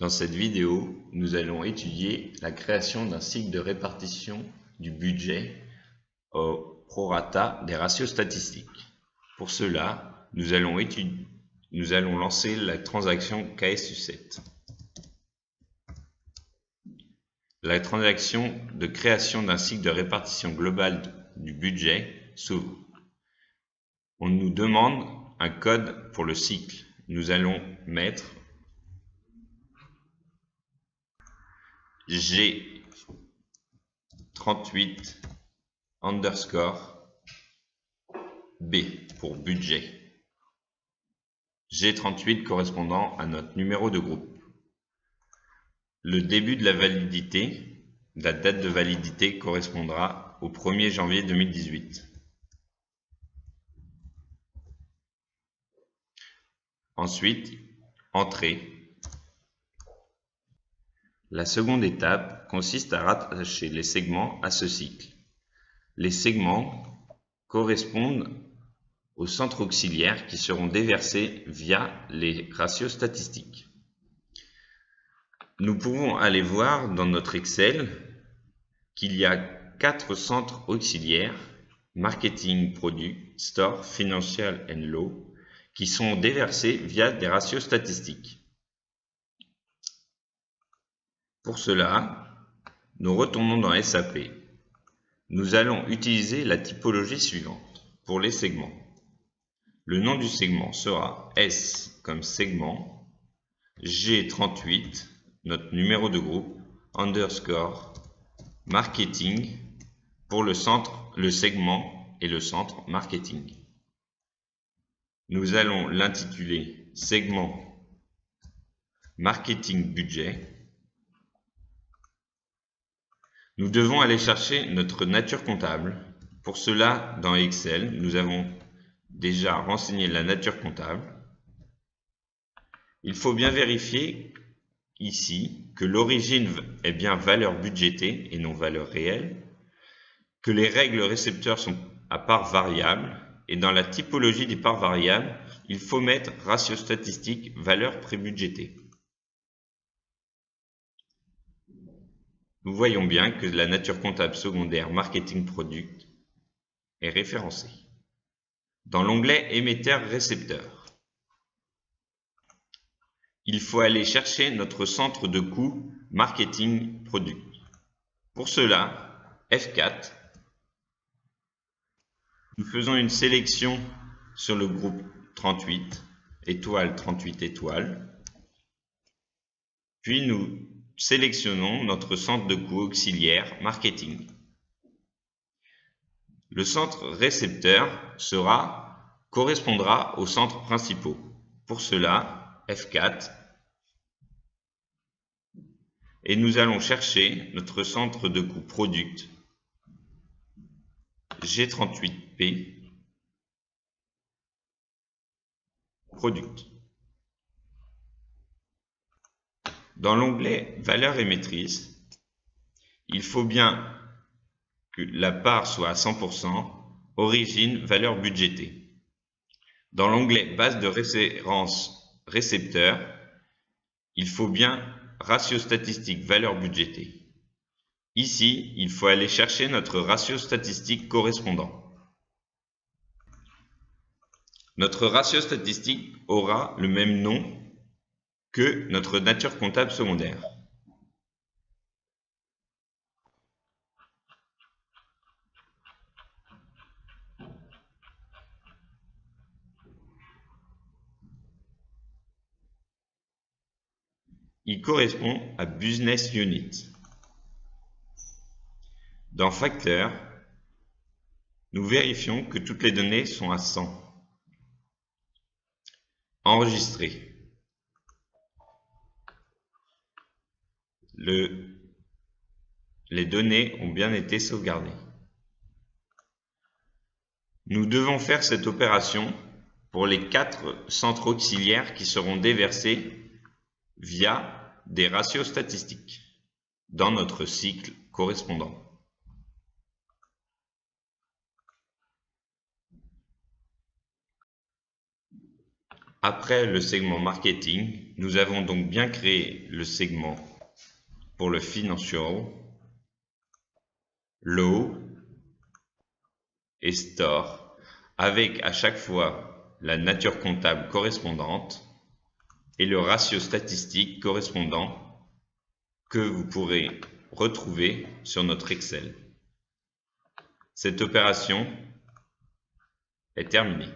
Dans cette vidéo, nous allons étudier la création d'un cycle de répartition du budget au prorata des ratios statistiques. Pour cela, nous allons lancer la transaction KSU7. La transaction de création d'un cycle de répartition globale du budget s'ouvre. On nous demande un code pour le cycle. Nous allons mettre G38 underscore B pour budget. G38 correspondant à notre numéro de groupe. Le début de la validité, la date de validité correspondra au 1er janvier 2018. Ensuite, entrée. La seconde étape consiste à rattacher les segments à ce cycle. Les segments correspondent aux centres auxiliaires qui seront déversés via les ratios statistiques. Nous pouvons aller voir dans notre Excel qu'il y a 4 centres auxiliaires, Marketing, Product, Store, Financial and Law, qui sont déversés via des ratios statistiques. Pour cela, nous retournons dans SAP. Nous allons utiliser la typologie suivante pour les segments. Le nom du segment sera S comme segment, G38, notre numéro de groupe, underscore, marketing, pour le segment et le centre marketing. Nous allons l'intituler segment marketing budget. Nous devons aller chercher notre nature comptable. Pour cela, dans Excel, nous avons déjà renseigné la nature comptable. Il faut bien vérifier ici que l'origine est bien valeur budgétée et non valeur réelle, que les règles récepteurs sont à part variable, et dans la typologie des parts variables, il faut mettre ratio statistique valeur prébudgétée. Nous voyons bien que la nature comptable secondaire Marketing Product est référencée. Dans l'onglet émetteur-récepteur, il faut aller chercher notre centre de coût Marketing Product. Pour cela, F4, nous faisons une sélection sur le groupe 38, étoile 38 étoiles, puis nous sélectionnons notre centre de coût auxiliaire marketing. Le centre récepteur correspondra aux centres principaux. Pour cela, F4, et nous allons chercher notre centre de coût product, G38P, product. Dans l'onglet valeur émettrice, il faut bien que la part soit à 100%, origine, valeur budgétée. Dans l'onglet base de référence récepteur, il faut bien ratio statistique, valeur budgétée. Ici, il faut aller chercher notre ratio statistique correspondant. Notre ratio statistique aura le même nom que notre nature comptable secondaire. Il correspond à Business Unit. Dans Facteur, nous vérifions que toutes les données sont à 100. Enregistrer. Les données ont bien été sauvegardées. Nous devons faire cette opération pour les 4 centres auxiliaires qui seront déversés via des ratios statistiques dans notre cycle correspondant. Après le segment marketing, nous avons donc bien créé le segment pour le financial, low et store, avec à chaque fois la nature comptable correspondante et le ratio statistique correspondant que vous pourrez retrouver sur notre Excel. Cette opération est terminée.